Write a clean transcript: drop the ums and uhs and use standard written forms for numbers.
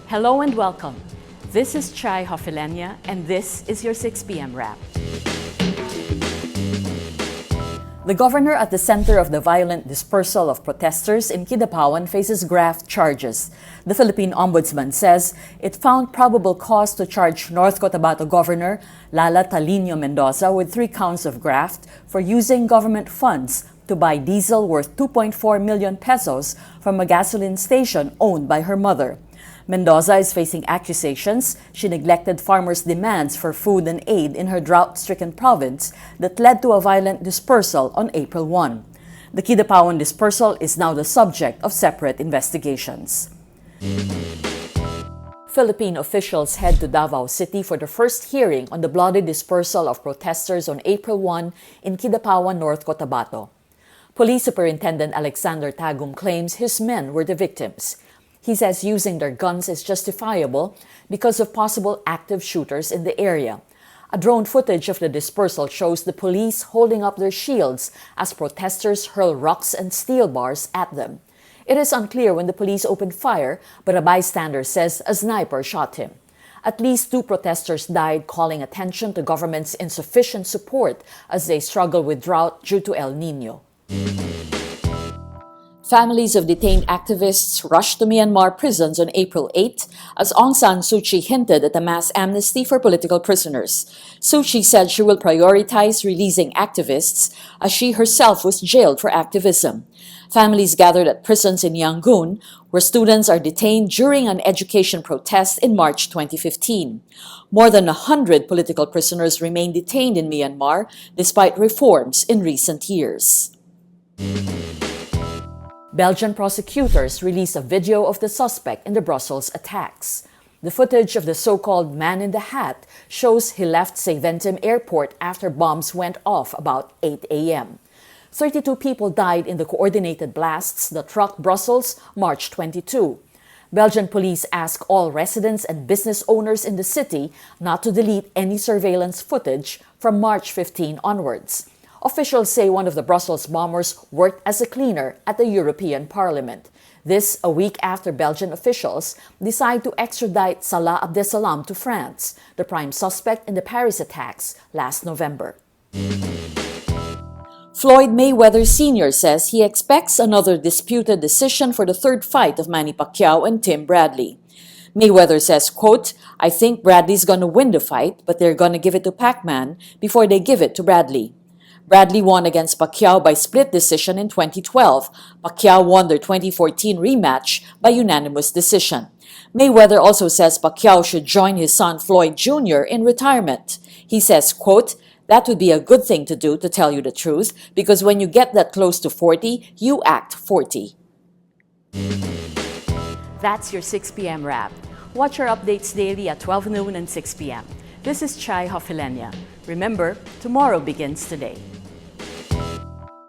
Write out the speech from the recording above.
Hello and welcome. This is Chay Hofileña and this is your 6 p.m. wrap. The governor at the center of the violent dispersal of protesters in Kidapawan faces graft charges. The Philippine Ombudsman says it found probable cause to charge North Cotabato Governor Lala Talino Mendoza with 3 counts of graft for using government funds to buy diesel worth 2.4 million pesos from a gasoline station owned by her mother. Mendoza is facing accusations she neglected farmers' demands for food and aid in her drought-stricken province that led to a violent dispersal on April 1. The Kidapawan dispersal is now the subject of separate investigations. Philippine officials head to Davao City for the first hearing on the bloody dispersal of protesters on April 1 in Kidapawan, North Cotabato. Police Superintendent Alexander Tagum claims his men were the victims. He says using their guns is justifiable because of possible active shooters in the area. A drone footage of the dispersal shows the police holding up their shields as protesters hurl rocks and steel bars at them. It is unclear when the police opened fire, but a bystander says a sniper shot him. At least 2 protesters died, calling attention to government's insufficient support as they struggle with drought due to El Nino. Families of detained activists rushed to Myanmar prisons on April 8 as Aung San Suu Kyi hinted at a mass amnesty for political prisoners. Suu Kyi said she will prioritize releasing activists as she herself was jailed for activism. Families gathered at prisons in Yangon, where students are detained during an education protest in March 2015. More than 100 political prisoners remain detained in Myanmar despite reforms in recent years. Belgian prosecutors released a video of the suspect in the Brussels attacks. The footage of the so-called man in the hat shows he left Zaventem airport after bombs went off about 8 a.m. 32 people died in the coordinated blasts that rocked Brussels March 22. Belgian police ask all residents and business owners in the city not to delete any surveillance footage from March 15 onwards. Officials say one of the Brussels bombers worked as a cleaner at the European Parliament. This a week after Belgian officials decide to extradite Salah Abdeslam to France, the prime suspect in the Paris attacks last November. Floyd Mayweather Sr. says he expects another disputed decision for the 3rd fight of Manny Pacquiao and Tim Bradley. Mayweather says, quote, "I think Bradley's gonna win the fight, but they're gonna give it to Pac-Man before they give it to Bradley." Bradley won against Pacquiao by split decision in 2012. Pacquiao won their 2014 rematch by unanimous decision. Mayweather also says Pacquiao should join his son Floyd Jr. in retirement. He says, quote, "That would be a good thing to do, to tell you the truth, because when you get that close to 40, you act 40. That's your 6 p.m. wrap. Watch our updates daily at 12 noon and 6 p.m. This is Chay Hofileña. Remember, tomorrow begins today.